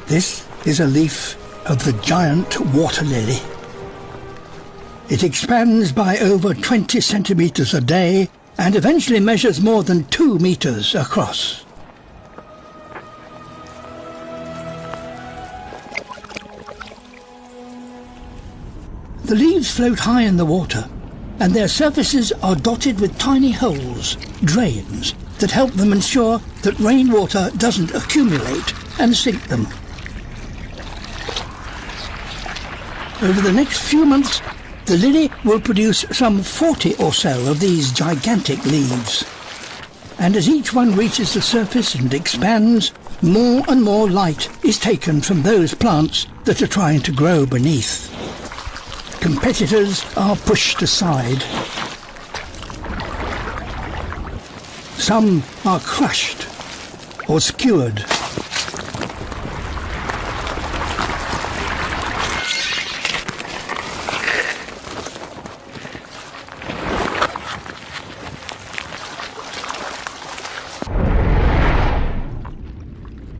This is a leaf of the giant water lily. It expands by over 20 centimeters a day and eventually measures more than 2 meters across. The leaves float high in the water, and their surfaces are dotted with tiny holes, drains, that help them ensure that rainwater doesn't accumulate and sink them. Over the next few months, the lily will produce some 40 or so of these gigantic leaves. And as each one reaches the surface and expands, more and more light is taken from those plants that are trying to grow beneath. Competitors are pushed aside. Some are crushed or skewered.